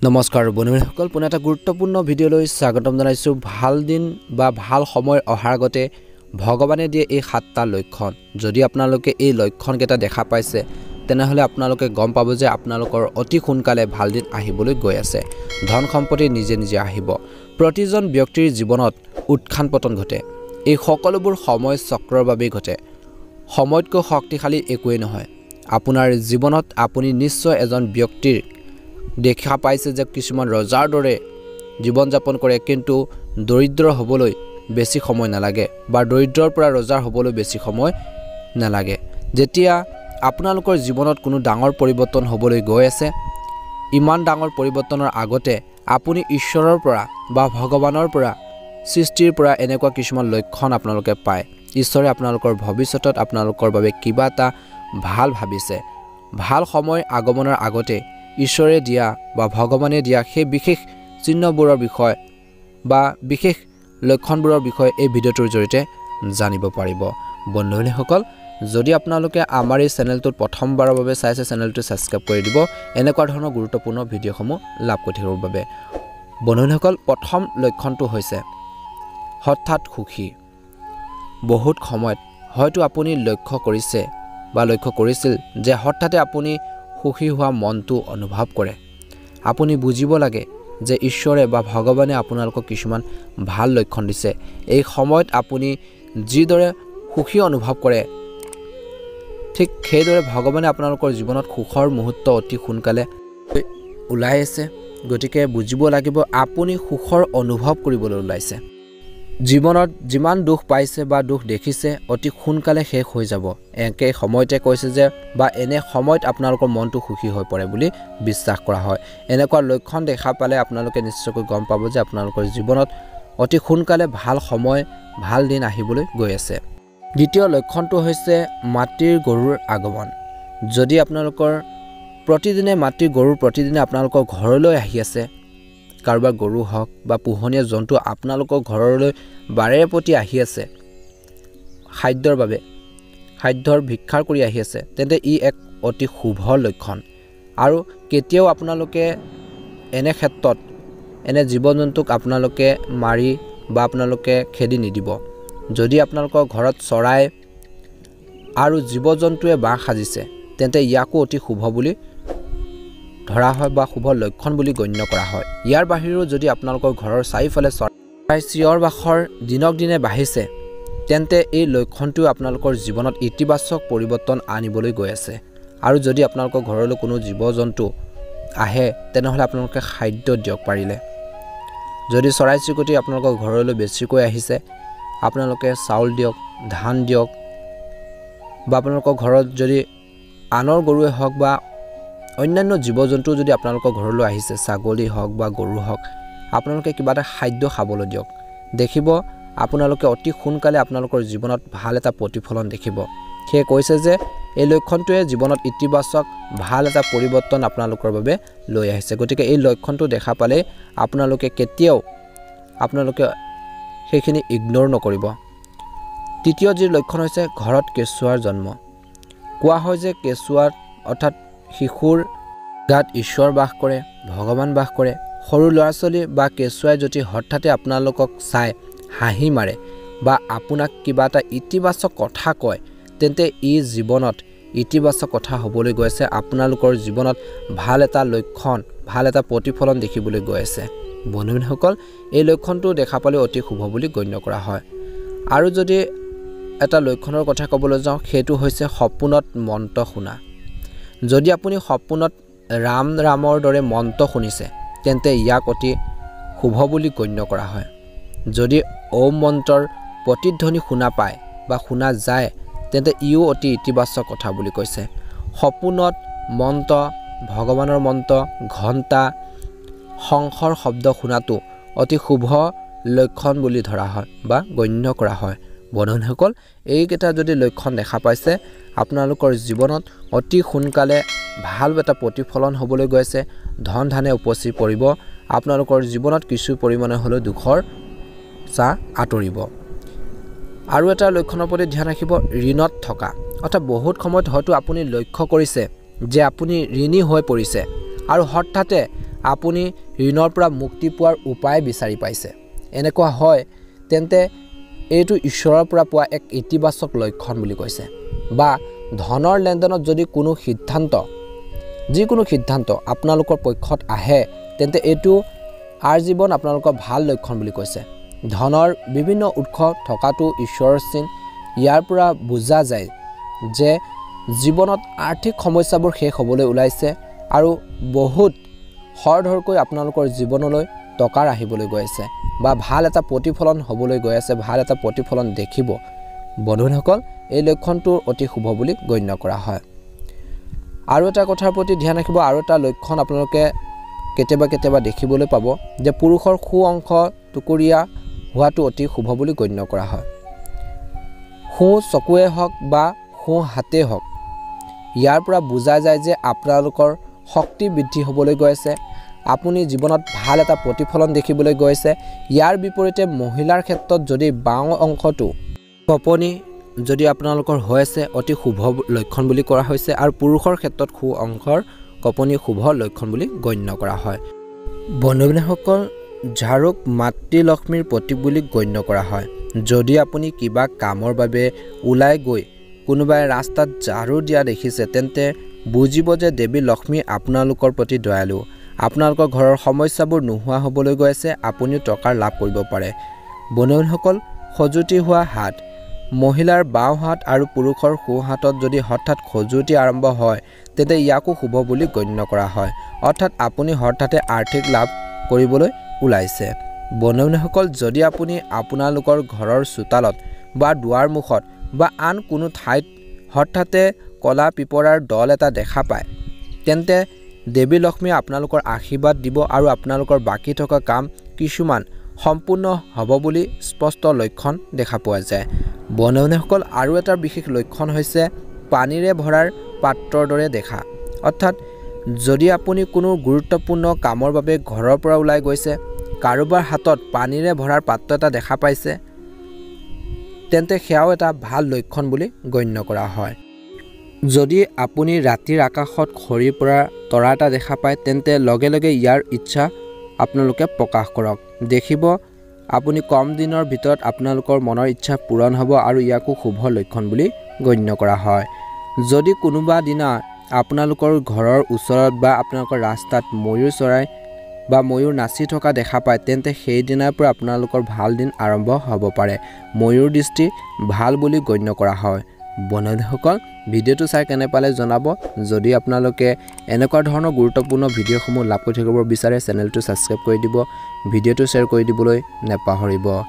নমস্কাৰ বন্ধুসকল, পুনে এটা গুৰুত্বপূৰ্ণ ভিডিঅ'লৈ স্বাগতম জনাইছোঁ। ভাল দিন বা ভাল সময় অহাৰ আগতে ভগৱানে দিয়ে এই 7টা লক্ষণ। যদি আপোনালোকে এই লক্ষণকেইটা দেখা পাইছে তেনেহ'লে আপোনালোকে গম পাব যে আপোনালোকৰ অতি সোনকালে ভাল দিন আহিবলৈ গৈ আছে। ধন সম্পত্তি নিজে নিজে আহিব। প্ৰতিজন ব্যক্তিৰ জীৱনত উত্থান পতন ঘটে। এই সকলোবোৰ সময় চক্ৰৰ বাবেই ঘটে। সময়তকৈ শক্তিশালী একোৱেই নহয়। আপোনাৰ জীৱনত আপুনি নিশ্চয় এজন ব্যক্তিৰ দেখা পাইছে যে কিছুমান ৰজাৰ দৰে জীৱন যাপন কৰে, কিন্তু দৰিদ্ৰ হ'বলৈ বেছি সময় নালাগে বা দৰিদ্ৰৰ পৰা ৰজাৰ হ'বলৈ বেছি সময় নালাগে। যেতিয়া আপোনালোকৰ জীৱনত কোনো ডাঙৰ পৰিৱৰ্তন হ'বলৈ গৈ আছে, ইমান ডাঙৰ পৰিৱৰ্তনৰ আগতে আপুনি ঈশ্বৰৰ পৰা বা ভগৱানৰ পৰা সৃষ্টিৰ পৰা এনেকুৱা কিছুমান লক্ষণ আপোনালোকে পায়। ঈশ্বৰে আপোনালোকৰ ভৱিষ্যতত আপোনালোকৰ বাবে কিবা এটা ভাল ভাবিছে। ভাল সময় আগমনৰ আগতে ঈশ্বৰে দিয়া বা ভগৱানে দিয়া সেই বিশেষ চিহ্নবোৰৰ বিষয় বা বিশেষ লক্ষণবোৰৰ বিষয়ে এই ভিডিঅ'টোৰ জৰিয়তে জানিব পাৰিব। বন্ধুসকল, যদি আপোনালোকে আমাৰ এই চেনেলটোত প্ৰথমবাৰৰ বাবে চাইছে, চেনেলটো ছাবস্ক্ৰাইব কৰি দিব এনেকুৱা ধৰণৰ গুৰুত্বপূৰ্ণ ভিডিঅ'সমূহ লাভ কৰি থাকিবৰ বাবে। বন্ধুসকল, প্ৰথম লক্ষণটো হৈছে হঠাৎ সুখী। বহুত সময়ত হয়তো আপুনি লক্ষ্য কৰিছে বা লক্ষ্য কৰিছিল যে হঠাতে আপুনি সুখী হোৱা মনটো অনুভৱ কৰে। আপুনি বুজিব লাগে যে ঈশ্বৰে বা ভগৱানে আপোনালোকক কিছুমান ভাল লক্ষণ দিছে। এই সময়ত আপুনি যিদৰে সুখী অনুভৱ কৰে, ঠিক সেইদৰে ভগৱানে আপোনালোকৰ জীৱনত সুখৰ মুহূৰ্ত অতি সোনকালে ওলাই আছে। গতিকে বুজিব লাগিব আপুনি সুখৰ অনুভৱ কৰিবলৈ ওলাইছে। জীৱনত যিমান দুখ পাইছে বা দুখ দেখিছে অতি সোনকালে শেষ হৈ যাব। একে সময়তে কৈছে যে বা এনে সময়ত আপোনালোকৰ মনটো সুখী হৈ পৰে বুলি বিশ্বাস কৰা হয়। এনেকুৱা লক্ষণ দেখা পালে আপোনালোকে নিশ্চয়কৈ গম পাব যে আপোনালোকৰ জীৱনত অতি সোনকালে ভাল সময়, ভাল দিন আহিবলৈ গৈ আছে। দ্বিতীয় লক্ষণটো হৈছে মাতৃৰ গৰুৰ আগমন। যদি আপোনালোকৰ প্ৰতিদিনে মাতৃৰ গৰু প্ৰতিদিনে আপোনালোকৰ ঘৰলৈ আহি আছে, কাৰোবাৰ গৰু হওক বা পোহনীয়া জন্তু আপোনালোকৰ ঘৰলৈ বাৰে প্ৰতি আহি আছে খাদ্যৰ বাবে, খাদ্যৰ ভিক্ষাৰ কৰি আহি আছে, তেন্তে ই এক অতি শুভ লক্ষণ। আৰু কেতিয়াও আপোনালোকে এনে ক্ষেত্ৰত এনে জীৱ জন্তুক আপোনালোকে মাৰি বা আপোনালোকে খেদি নিদিব। যদি আপোনালোকৰ ঘৰত চৰাই আৰু জীৱ জন্তুৱে বাঁহ সাজিছে তেন্তে ইয়াকো অতি শুভ বুলি ধৰা হয় বা শুভ লক্ষণ বুলি গণ্য কৰা হয়। ইয়াৰ বাহিৰেও যদি আপোনালোকৰ ঘৰৰ চাৰিওফালে চৰাই চিঞৰ বাখৰ দিনক দিনে বাঢ়িছে তেন্তে এই লক্ষণটোৱে আপোনালোকৰ জীৱনত ইতিবাচক পৰিৱৰ্তন আনিবলৈ গৈ আছে। আৰু যদি আপোনালোকৰ ঘৰলৈ কোনো জীৱ জন্তু আহে তেনেহ'লে আপোনালোকে খাদ্য দিয়ক পাৰিলে। যদি চৰাই চিৰিকটি আপোনালোকৰ ঘৰলৈ বেছিকৈ আহিছে, আপোনালোকে চাউল দিয়ক, ধান দিয়ক, বা আপোনালোকৰ ঘৰত যদি আনৰ গৰুৱে হওক বা অন্যান্য জীৱ জন্তু যদি আপোনালোকৰ ঘৰলৈ আহিছে, ছাগলী হওক বা গৰু হওক, আপোনালোকে কিবা এটা খাদ্য খাবলৈ দিয়ক। দেখিব আপোনালোকে অতি সোনকালে আপোনালোকৰ জীৱনত ভাল এটা প্ৰতিফলন দেখিব। সেয়ে কৈছে যে এই লক্ষণটোৱে জীৱনত ইতিবাচক ভাল এটা পৰিৱৰ্তন আপোনালোকৰ বাবে লৈ আহিছে। গতিকে এই লক্ষণটো দেখা পালে আপোনালোকে কেতিয়াও সেইখিনি ইগন'ৰ নকৰিব। তৃতীয় যি লক্ষণ হৈছে ঘৰত কেঁচুৱাৰ জন্ম। কোৱা হয় যে কেঁচুৱাত অৰ্থাৎ শিশুৰ গাত ঈশ্বৰ বাস কৰে, ভগৱান বাস কৰে। সৰু ল'ৰা ছোৱালী বা কেঁচুৱাই যদি হঠাতে আপোনালোকক চাই হাঁহি মাৰে বা আপোনাক কিবা এটা ইতিবাচক কথা কয় তেন্তে ই জীৱনত ইতিবাচক কথা হ'বলৈ গৈ আছে। আপোনালোকৰ জীৱনত ভাল এটা লক্ষণ, ভাল এটা প্ৰতিফলন দেখিবলৈ গৈ আছে। বন্ধুসকল, এই লক্ষণটো দেখা পালে অতি শুভ বুলি গণ্য কৰা হয়। আৰু যদি এটা লক্ষণৰ কথা ক'বলৈ যাওঁ, সেইটো হৈছে সপোনত মন্ত্ৰ শুনা। যদি আপুনি সপোনত ৰামৰ দৰে মন্ত্ৰ শুনিছে তেন্তে ইয়াক অতি শুভ বুলি গণ্য কৰা হয়। যদি ওম মন্ত্ৰৰ প্ৰতিধ্বনি শুনা পায় বা শুনা যায় তেন্তে ইও অতি ইতিবাচক কথা বুলি কৈছে। সপোনত মন্ত্ৰ, ভগৱানৰ মন্ত্ৰ, ঘণ্টা, শংখৰ শব্দ শুনাটো অতি শুভ লক্ষণ বুলি ধৰা হয় বা গণ্য কৰা হয়। বন্ধুসকল, এইকেইটা যদি লক্ষণ দেখা পাইছে আপোনালোকৰ জীৱনত অতি সোনকালে ভাল এটা প্ৰতিফলন হ'বলৈ গৈ আছে। ধন ধানে উপচি পৰিব। আপোনালোকৰ জীৱনত কিছু পৰিমাণে হ'লেও দুখৰ ছাঁ আঁতৰিব। আৰু এটা লক্ষণৰ প্ৰতি ধ্যান ৰাখিব, ঋণত থকা। অৰ্থাৎ বহুত সময়ত হয়তো আপুনি লক্ষ্য কৰিছে যে আপুনি ঋণী হৈ পৰিছে আৰু হঠাতে আপুনি ঋণৰ পৰা মুক্তি পোৱাৰ উপায় বিচাৰি পাইছে এনেকুৱা হয় তেন্তে এইটো ঈশ্বৰৰ পৰা পোৱা এক ইতিবাচক লক্ষণ বুলি কৈছে বা ধনৰ লেনদেনত যদি কোনো সিদ্ধান্ত যিকোনো সিদ্ধান্ত আপোনালোকৰ পক্ষত আহে তেন্তে এইটো আজীৱন আপোনালোকৰ ভাল লক্ষণ বুলি কৈছে ধনৰ বিভিন্ন উৎস থকাটো ঈশ্বৰৰ চিন ইয়াৰ পৰা বুজা যায় যে জীৱনত আৰ্থিক সমস্যাবোৰ শেষ হ'বলৈ ওলাইছে আৰু বহুত খৰধৰকৈ আপোনালোকৰ জীৱনলৈ টকা আহিবলৈ গৈ আছে বা ভাল এটা প্ৰতিফলন হ'বলৈ গৈ আছে ভাল এটা প্ৰতিফলন দেখিব বন্ধুসকল এই লক্ষণটো অতি শুভ বুলি গণ্য কৰা হয় আৰু এটা কথাৰ প্ৰতি ধ্যান ৰাখিব আৰু এটা লক্ষণ আপোনালোকে কেতিয়াবা দেখিবলৈ পাব যে পুৰুষৰ সু অংশ টুকুৰীয়া হোৱাটো অতি শুভ বুলি গণ্য কৰা হয় সু চকুৱে হওক বা সু হাতে হওক ইয়াৰ পৰা বুজা যায় যে আপোনালোকৰ শক্তি বৃদ্ধি হ'বলৈ গৈ আছে আপুনি জীৱনত ভাল এটা প্ৰতিফলন দেখিবলৈ গৈ আছে ইয়াৰ বিপৰীতে মহিলাৰ ক্ষেত্ৰত যদি বাওঁ অংশটো কপনি যদি আপোনালোকৰ হৈ আছে অতি শুভ লক্ষণ বুলি কৰা হৈছে আৰু পুৰুষৰ ক্ষেত্ৰত সু অংশৰ কপনি শুভ লক্ষণ বুলি গণ্য কৰা হয় বন্ধুসকল ঝাৰুক মাতৃলক্ষ্মীৰ প্ৰতীক বুলি গণ্য কৰা হয় যদি আপুনি কিবা কামৰ বাবে ওলাই গৈ কোনোবাই ৰাস্তাত ঝাৰু দিয়া দেখিছে তেন্তে বুজিব যে দেৱী লক্ষ্মী আপোনালোকৰ প্ৰতি দয়ালু আপোনালোকৰ ঘৰৰ সমস্যাবোৰ নোহোৱা হ'বলৈ গৈ আছে আপুনিও টকাৰ লাভ কৰিব পাৰে বন্ধুসকল খজুতি হোৱা হাত মহিলাৰ বাওঁ হাত আৰু পুৰুষৰ সোঁ হাতত যদি হঠাৎ খজুতি আৰম্ভ হয় তেন্তে ইয়াকো শুভ বুলি গণ্য কৰা হয় অৰ্থাৎ আপুনি হঠাতে আৰ্থিক লাভ কৰিবলৈ ওলাইছে বন্ধুসকল যদি আপুনি আপোনালোকৰ ঘৰৰ চোতালত বা দুৱাৰ মুখত বা আন কোনো ঠাইত হঠাতে কলা পিপৰাৰ দল এটা দেখা পায় তেন্তে দেৱী লক্ষ্মীয়ে আপোনালোকৰ আশীৰ্বাদ দিব আৰু আপোনালোকৰ বাকি থকা কাম কিছুমান সম্পূৰ্ণ হ'ব বুলি স্পষ্ট লক্ষণ দেখা পোৱা যায় বন্ধুসকল আৰু এটা বিশেষ লক্ষণ হৈছে পানীৰে ভৰাৰ পাত্ৰৰ দৰে দেখা অৰ্থাৎ যদি আপুনি কোনো গুৰুত্বপূৰ্ণ কামৰ বাবে ঘৰৰ পৰা ওলাই গৈছে কাৰোবাৰ হাতত পানীৰে ভৰাৰ পাত্ৰ এটা দেখা পাইছে তেন্তে সেয়াও এটা ভাল লক্ষণ বুলি গণ্য কৰা হয় যদি আপুনি ৰাতিৰ আকাশত খৰি পৰা তৰা এটা দেখা পায় তেন্তে লগে লগে ইয়াৰ ইচ্ছা আপোনালোকে প্ৰকাশ কৰক দেখিব আপুনি কম দিনৰ ভিতৰত আপোনালোকৰ মনৰ ইচ্ছা পূৰণ হ'ব আৰু ইয়াকো শুভ লক্ষণ বুলি গণ্য কৰা হয় যদি কোনোবা দিনা আপোনালোকৰ ঘৰৰ ওচৰত বা আপোনালোকৰ ৰাস্তাত ময়ূৰ চৰাই বা ময়ূৰ নাচি থকা দেখা পায় তেন্তে সেই দিনাৰ পৰা আপোনালোকৰ ভাল দিন আৰম্ভ হ'ব পাৰে ময়ূৰ দৃষ্টি ভাল বুলি গণ্য কৰা হয় বন্ধুসকল ভিডিঅ'টো চাই কেনে পালে জনাব যদি আপোনালোকে এনেকুৱা ধৰণৰ গুৰুত্বপূৰ্ণ ভিডিঅ'সমূহ লাভ কৰি থাকিব বিচাৰে চেনেলটো ছাবস্ক্ৰাইব কৰি দিব ভিডিঅ'টো শ্বেয়াৰ কৰি দিবলৈ নেপাহৰিব